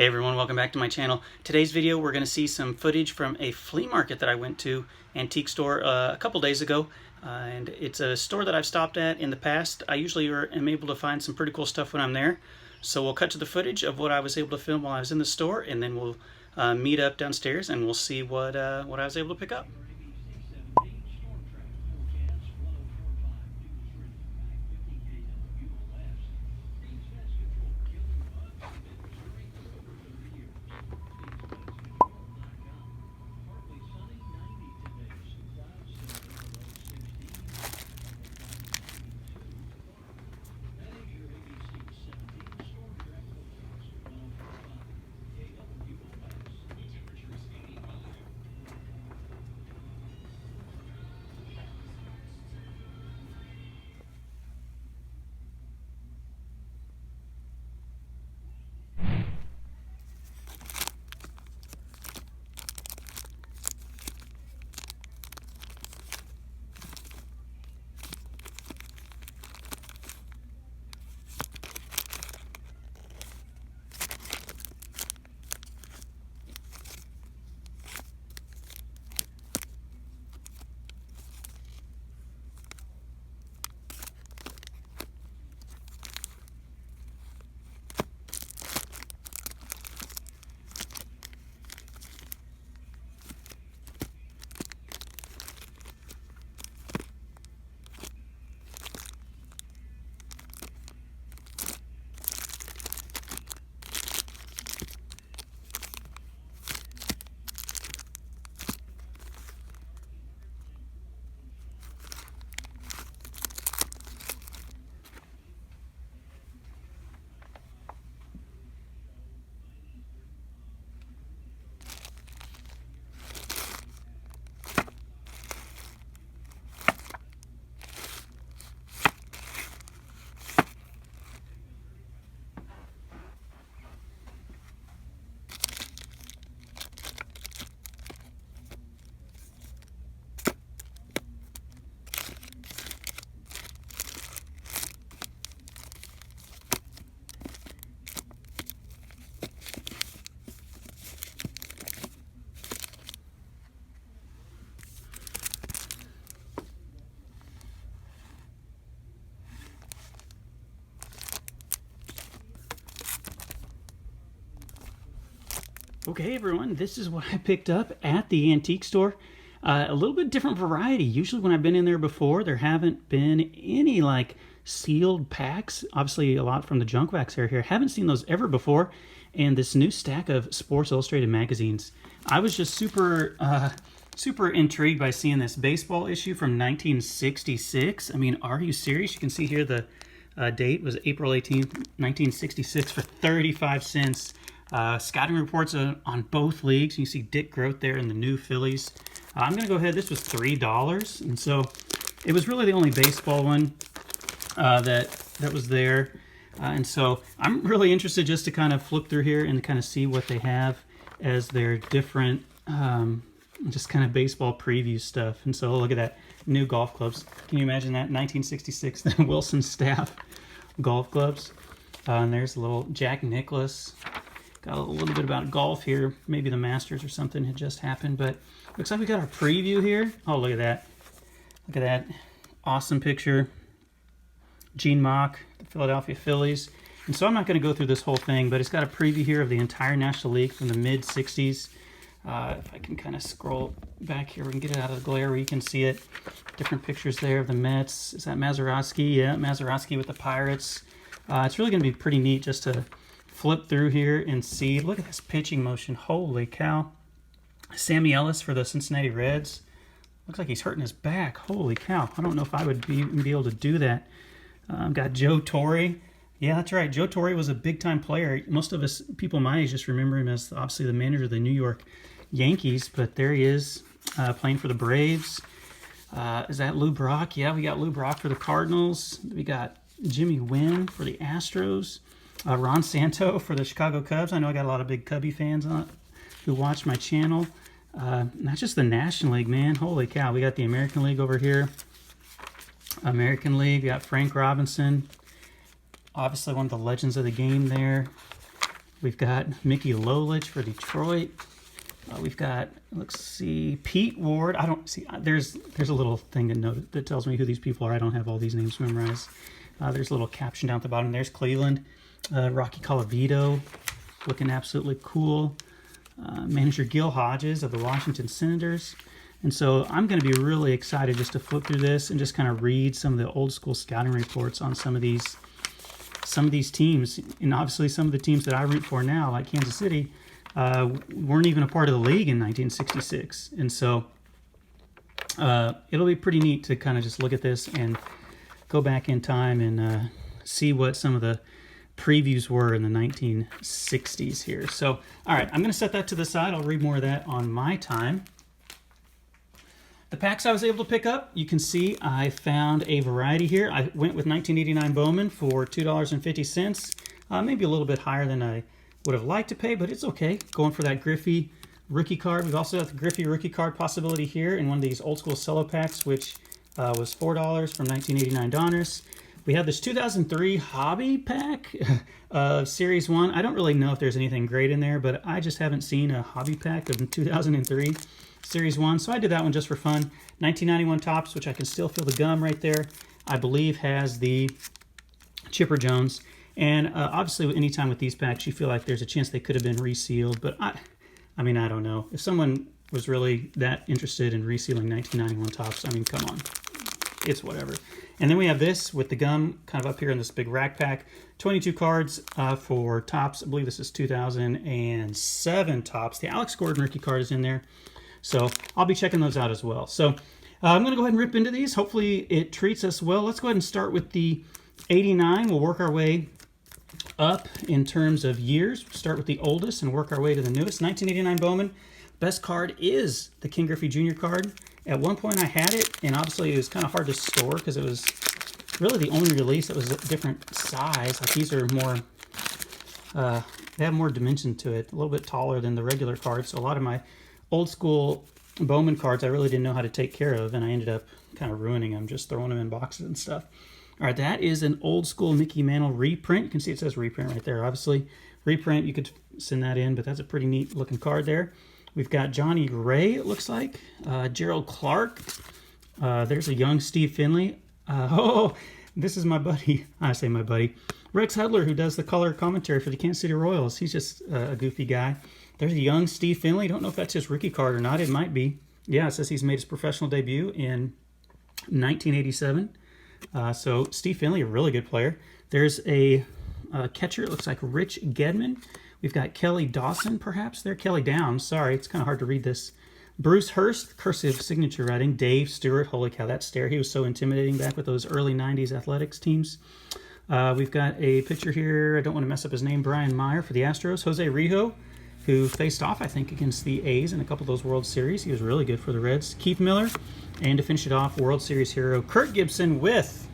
Hey everyone, welcome back to my channel. Today's video we're going to see some footage from a flea market that I went to, antique store, a couple days ago. And it's a store that I've stopped at in the past. I usually am able to find some pretty cool stuff when I'm there. So we'll cut to the footage of what I was able to film while I was in the store, and then we'll meet up downstairs and we'll see what I was able to pick up. Okay everyone, this is what I picked up at the antique store. A little bit different variety. Usually when I've been in there before, there haven't been any like sealed packs. Obviously a lot from the junk wax area here. Haven't seen those ever before. And this new stack of Sports Illustrated magazines. I was just super intrigued by seeing this baseball issue from 1966. I mean, are you serious? You can see here the date was April 18th, 1966 for 35 cents. Scouting reports on both leagues. You see Dick Groat there in the new Phillies. I'm going to go ahead. This was $3. And so it was really the only baseball one that was there. And so I'm really interested just to kind of flip through here and kind of see what they have as their different just kind of baseball preview stuff. And so look at that. New golf clubs. Can you imagine that? 1966, the Wilson Staff golf clubs. And there's a little Jack Nicklaus. Got a little bit about golf here. Maybe the Masters or something had just happened, but looks like we got our preview here. Oh, look at that. Look at that. Awesome picture. Gene Mauch, the Philadelphia Phillies. And so I'm not going to go through this whole thing, but it's got a preview here of the entire National League from the mid-60s. If I can kind of scroll back here, we can get it out of the glare where you can see it. Different pictures there of the Mets. Is that Mazeroski? Yeah, Mazeroski with the Pirates. It's really going to be pretty neat just to flip through here and see. Look at this pitching motion. Holy cow. Sammy Ellis for the Cincinnati Reds. Looks like he's hurting his back. Holy cow. I don't know if I would be able to do that. Got Joe Torre. Yeah, that's right. Joe Torre was a big-time player. Most of us, people my age, just remember him as obviously the manager of the New York Yankees. But there he is playing for the Braves. Is that Lou Brock? Yeah, we got Lou Brock for the Cardinals. We got Jimmy Wynn for the Astros. Ron Santo for the Chicago Cubs. I know I got a lot of big Cubby fans on who watch my channel. Not just the National League, man. Holy cow. We got the American League over here. American League. We got Frank Robinson. Obviously one of the legends of the game there. We've got Mickey Lolich for Detroit. We've got, let's see, Pete Ward. I don't see, there's a little thing to note that tells me who these people are. I don't have all these names memorized. There's a little caption down at the bottom. There's Cleveland. Rocky Colavito, looking absolutely cool. Manager Gil Hodges of the Washington Senators. And so I'm going to be really excited just to flip through this and just kind of read some of the old school scouting reports on some of these teams. And obviously some of the teams that I root for now, like Kansas City, weren't even a part of the league in 1966. And so it'll be pretty neat to kind of just look at this and go back in time and see what some of the previews were in the 1960s here. So, all right, I'm going to set that to the side. I'll read more of that on my time. The packs I was able to pick up, you can see I found a variety here. I went with 1989 Bowman for $2.50. Maybe a little bit higher than I would have liked to pay, but it's okay. Going for that Griffey rookie card. We've also got the Griffey rookie card possibility here in one of these old school cello packs, which was $4 from 1989 Donruss. We have this 2003 hobby pack of Series 1. I don't really know if there's anything great in there, but I just haven't seen a hobby pack of 2003 Series 1, so I did that one just for fun. 1991 Topps, which I can still feel the gum right there, I believe has the Chipper Jones. And obviously, anytime with these packs, you feel like there's a chance they could have been resealed, but I mean, I don't know. If someone was really that interested in resealing 1991 Topps, I mean, come on. It's whatever. And then we have this with the gum kind of up here in this big rack pack. 22 cards for Topps. I believe this is 2007 Topps. The Alex Gordon rookie card is in there. So I'll be checking those out as well. So I'm going to go ahead and rip into these. Hopefully it treats us well. Let's go ahead and start with the 89. We'll work our way up in terms of years. Start with the oldest and work our way to the newest. 1989 Bowman. Best card is the King Griffey Jr. card. At one point I had it, and obviously it was kind of hard to store because it was really the only release that was a different size. Like these are more, they have more dimension to it, a little bit taller than the regular cards. So a lot of my old school Bowman cards I really didn't know how to take care of, and I ended up kind of ruining them, just throwing them in boxes and stuff. All right, that is an old school Mickey Mantle reprint. You can see it says reprint right there. Obviously, reprint, you could send that in, but that's a pretty neat looking card there. We've got Johnny Ray, it looks like. Gerald Clark. There's a young Steve Finley. Oh, this is my buddy. I say my buddy. Rex Hudler, who does the color commentary for the Kansas City Royals. He's just a goofy guy. There's a young Steve Finley. Don't know if that's his rookie card or not. It might be. Yeah, it says he's made his professional debut in 1987. So Steve Finley, a really good player. There's a catcher. It looks like Rich Gedman. We've got Kelly Dawson, perhaps there. Kelly Downs, sorry, it's kind of hard to read this. Bruce Hurst, cursive signature writing. Dave Stewart, holy cow, that stare. He was so intimidating back with those early 90s athletics teams. We've got a picture here. I don't want to mess up his name. Brian Meyer for the Astros. Jose Rijo, who faced off, I think, against the A's in a couple of those World Series. He was really good for the Reds. Keith Miller. And to finish it off, World Series hero Kurt Gibson with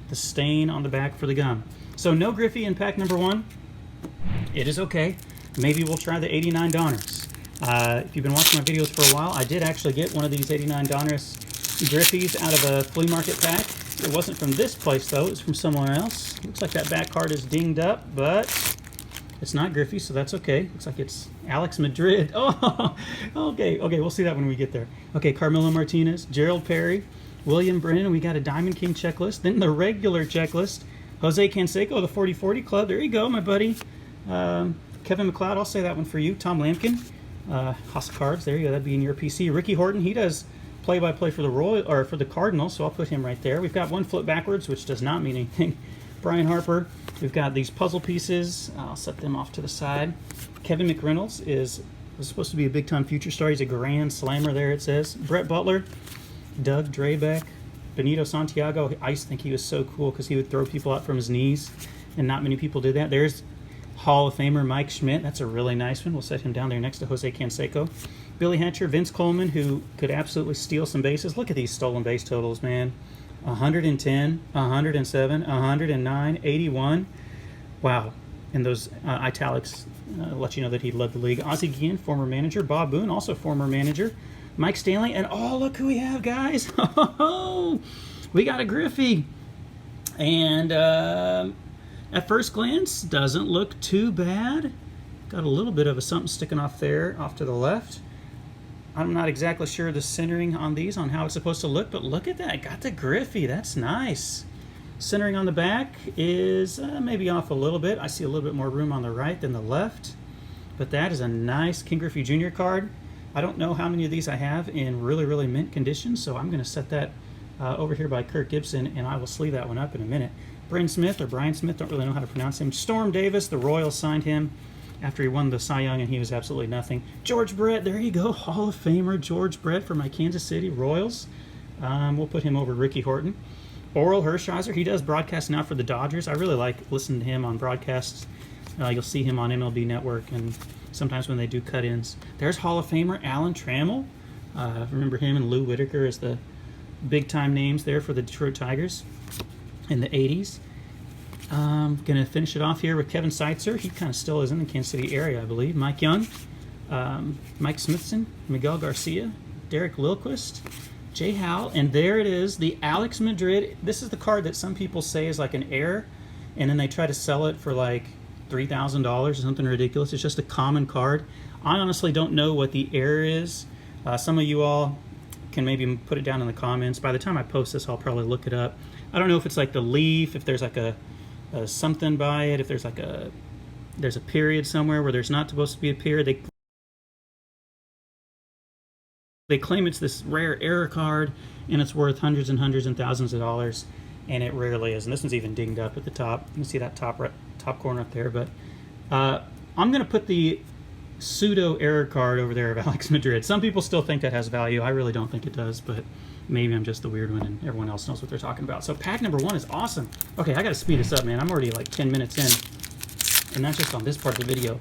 the stain on the back for the gum. So no Griffey in pack number 1. It is okay. Maybe we'll try the 89 Donruss. If you've been watching my videos for a while, I did actually get one of these 89 Donruss Griffies out of a flea market pack. It wasn't from this place, though. It was from somewhere else. Looks like that back card is dinged up, but it's not Griffey, so that's okay. Looks like it's Alex Madrid. Oh, okay, we'll see that when we get there. Okay, Carmelo Martinez, Gerald Perry, William Brennan. We got a Diamond King checklist. Then the regular checklist. Jose Canseco, the 40-40 Club. There you go, my buddy. Kevin McLeod, I'll say that one for you. Tom Lampkin, House of Cards. There you go. That'd be in your PC. Ricky Horton, he does play-by-play for the Royal or for the Cardinals, so I'll put him right there. We've got one flip backwards, which does not mean anything. Brian Harper. We've got these puzzle pieces. I'll set them off to the side. Kevin McReynolds was supposed to be a big-time future star. He's a grand slammer there, it says. Brett Butler, Doug Drabeck, Benito Santiago. I used to think he was so cool because he would throw people out from his knees, and not many people did that. There's Hall of Famer Mike Schmidt. That's a really nice one. We'll set him down there next to Jose Canseco. Billy Hatcher, Vince Coleman, who could absolutely steal some bases. Look at these stolen base totals, man. 110, 107, 109, 81. Wow. And those italics let you know that he led the league. Ozzie Guillen, former manager. Bob Boone, also former manager. Mike Stanley. And oh, look who we have, guys. We got a Griffey. And at first glance, doesn't look too bad. Got a little bit of a something sticking off there, off to the left. I'm not exactly sure the centering on these, on how it's supposed to look, but look at that. Got the Griffey. That's nice. Centering on the back is maybe off a little bit. I see a little bit more room on the right than the left. But that is a nice King Griffey Jr. card. I don't know how many of these I have in really, really mint condition, so I'm going to set that over here by Kirk Gibson, and I will sleeve that one up in a minute. Brian Smith, don't really know how to pronounce him. Storm Davis, the Royals signed him after he won the Cy Young, and he was absolutely nothing. George Brett, there you go, Hall of Famer George Brett for my Kansas City Royals. We'll put him over Ricky Horton. Oral Hershiser, he does broadcast now for the Dodgers. I really like listening to him on broadcasts. You'll see him on MLB Network and sometimes when they do cut-ins. There's Hall of Famer Alan Trammell. Remember him and Lou Whitaker as the big-time names there for the Detroit Tigers in the 80s. Going to finish it off here with Kevin Seitzer. He kind of still is in the Kansas City area, I believe. Mike Young, Mike Smithson, Miguel Garcia, Derek Lilquist, Jay Howell, and there it is, the Alex Madrid. This is the card that some people say is like an error, and then they try to sell it for like $3,000 or something ridiculous. It's just a common card. I honestly don't know what the error is. Some of you all can maybe put it down in the comments. By the time I post this, I'll probably look it up. I don't know if it's like the leaf, if there's like a something by it, if there's like there's a period somewhere where there's not supposed to be a period. They claim it's this rare error card and it's worth hundreds and hundreds and thousands of dollars, and it rarely is. And this one's even dinged up at the top. You can see that top corner up there. But I'm going to put the pseudo error card over there of Alex Madrid. Some people still think that has value. I really don't think it does, but maybe I'm just the weird one and everyone else knows what they're talking about. So pack number 1 is awesome. Okay, I got to speed this up, man. I'm already like 10 minutes in, and that's just on this part of the video.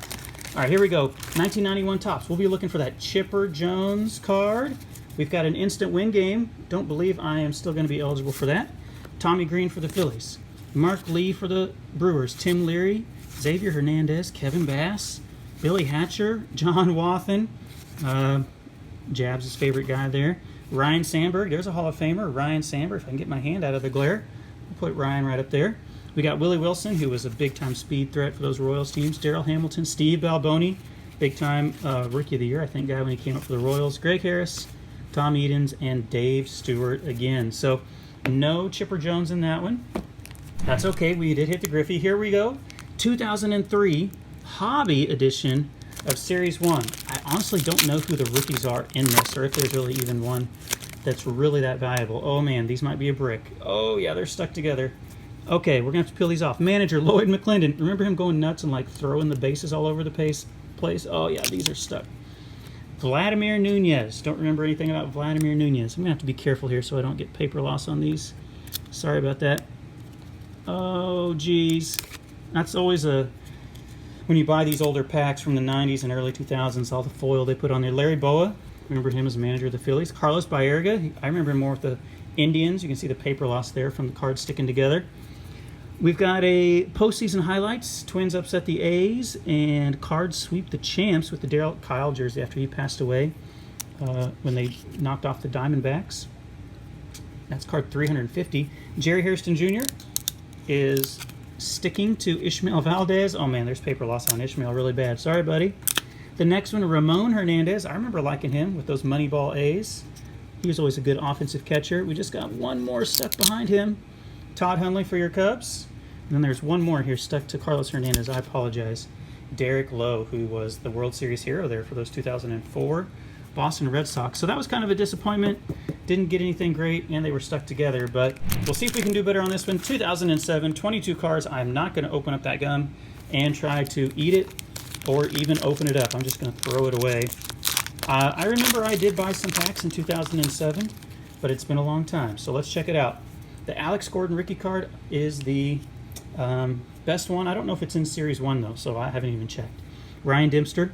All right, here we go. 1991 Topps. We'll be looking for that Chipper Jones card. We've got an instant win game. Don't believe I am still going to be eligible for that. Tommy Green for the Phillies. Mark Lee for the Brewers. Tim Leary, Xavier Hernandez, Kevin Bass, Billy Hatcher, John Wathen, Jabs' favorite guy there. Ryan Sandberg, there's a Hall of Famer, Ryan Sandberg. If I can get my hand out of the glare, I'll put Ryan right up there. We got Willie Wilson, who was a big-time speed threat for those Royals teams. Darrell Hamilton, Steve Balboni, big-time Rookie of the Year, I think, guy when he came up for the Royals. Greg Harris, Tom Edens, and Dave Stewart again. So no Chipper Jones in that one. That's okay. We did hit the Griffey. Here we go. 2003 Hobby Edition of Series 1. I honestly don't know who the rookies are in this, or if there's really even one that's really that valuable. Oh, man, these might be a brick. Oh, yeah, they're stuck together. Okay, we're going to have to peel these off. Manager Lloyd McClendon. Remember him going nuts and like throwing the bases all over the place? Oh, yeah, these are stuck. Vladimir Nunez. Don't remember anything about Vladimir Nunez. I'm going to have to be careful here so I don't get paper loss on these. Sorry about that. Oh, geez. That's always when you buy these older packs from the 90s and early 2000s, all the foil they put on there. Larry Boa. Remember him as manager of the Phillies. Carlos Baerga. I remember him more with the Indians. You can see the paper loss there from the cards sticking together. We've got a postseason highlights. Twins upset the A's, and Cards sweep the champs with the Darryl Kyle jersey after he passed away when they knocked off the Diamondbacks. That's card 350. Jerry Hairston Jr. is sticking to Ishmael Valdez. Oh man, there's paper loss on Ishmael really bad. Sorry, buddy. The next one, Ramon Hernandez. I remember liking him with those Moneyball A's. He was always a good offensive catcher. We just got one more stuck behind him. Todd Hundley for your Cubs. And then there's one more here stuck to Carlos Hernandez. I apologize. Derek Lowe, who was the World Series hero there for those 2004 Boston Red Sox. So that was kind of a disappointment. Didn't get anything great, and they were stuck together. But we'll see if we can do better on this one. 2007, 22 cards. I'm not going to open up that gum and try to eat it or even open it up. I'm just going to throw it away. I remember I did buy some packs in 2007, but it's been a long time. So let's check it out. The Alex Gordon rookie card is the best one. I don't know if it's in Series 1, though, so I haven't even checked. Ryan Dempster.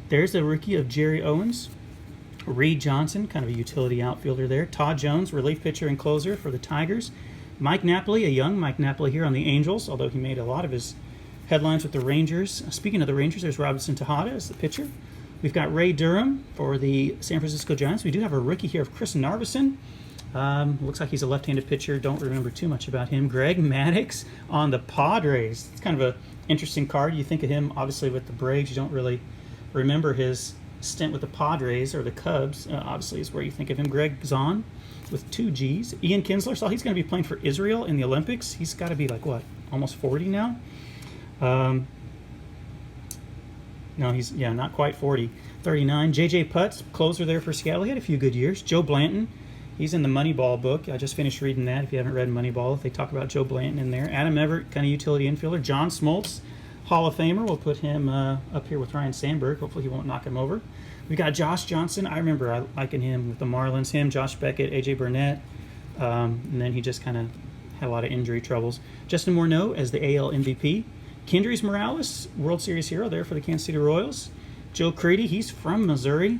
There's the rookie of Jerry Owens. Reed Johnson, kind of a utility outfielder there. Todd Jones, relief pitcher and closer for the Tigers. Mike Napoli, a young Mike Napoli here on the Angels, although he made a lot of his headlines with the Rangers. Speaking of the Rangers, there's Robinson Tejada as the pitcher. We've got Ray Durham for the San Francisco Giants. We do have a rookie here of Chris Narveson. Looks like he's a left-handed pitcher. Don't remember too much about him. Greg Maddux on the Padres. It's kind of a interesting card. You think of him, obviously, with the Braves. You don't really remember his stint with the Padres or the Cubs. Obviously, is where you think of him. Greg Zahn with 2 Gs. Ian Kinsler, so he's going to be playing for Israel in the Olympics. He's got to be like, what, almost 40 now? No, he's, yeah, not quite 40. 39. J.J. Putz, closer there for Seattle. He had a few good years. Joe Blanton, he's in the Moneyball book. I just finished reading that. If you haven't read Moneyball, they talk about Joe Blanton in there. Adam Everett, kind of utility infielder. John Smoltz, Hall of Famer. We'll put him up here with Ryan Sandberg. Hopefully he won't knock him over. We got Josh Johnson. I remember liking him with the Marlins. Him, Josh Beckett, A.J. Burnett. And then he just kind of had a lot of injury troubles. Justin Morneau as the AL MVP. Kendrys Morales, World Series hero there for the Kansas City Royals. Joe Creedy, he's from Missouri,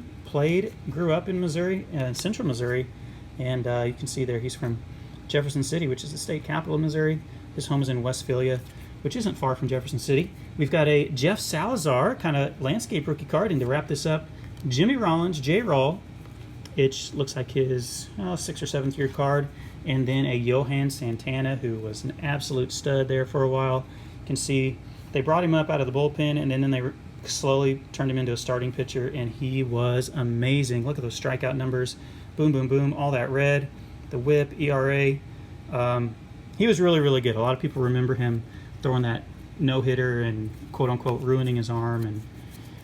grew up in Missouri, central Missouri, and you can see there he's from Jefferson City, which is the state capital of Missouri. His home is in Westphalia, which isn't far from Jefferson City. We've got a Jeff Salazar kind of landscape rookie card, and to wrap this up, Jimmy Rollins, J-Roll, it looks like his 6th or 7th year card, and then a Johan Santana, who was an absolute stud there for a while. Can see they brought him up out of the bullpen, and then they slowly turned him into a starting pitcher, and he was amazing. Look at those strikeout numbers. Boom, boom, boom, all that red, the whip, ERA. He was really, really good. A lot of people remember him throwing that no-hitter and quote-unquote ruining his arm, and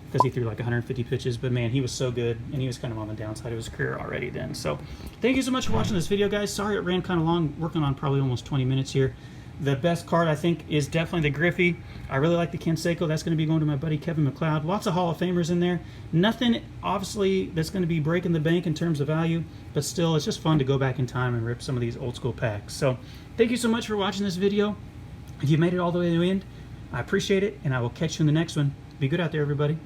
because he threw like 150 pitches. But, man, he was so good, and he was kind of on the downside of his career already then. So thank you so much for watching this video, guys. Sorry it ran kind of long, working on probably almost 20 minutes here. The best card, I think, is definitely the Griffey. I really like the Canseco. That's going to be going to my buddy Kevin McLeod. Lots of Hall of Famers in there. Nothing, obviously, that's going to be breaking the bank in terms of value, but still, it's just fun to go back in time and rip some of these old school packs. So thank you so much for watching this video. If you made it all the way to the end, I appreciate it, and I will catch you in the next one. Be good out there, everybody.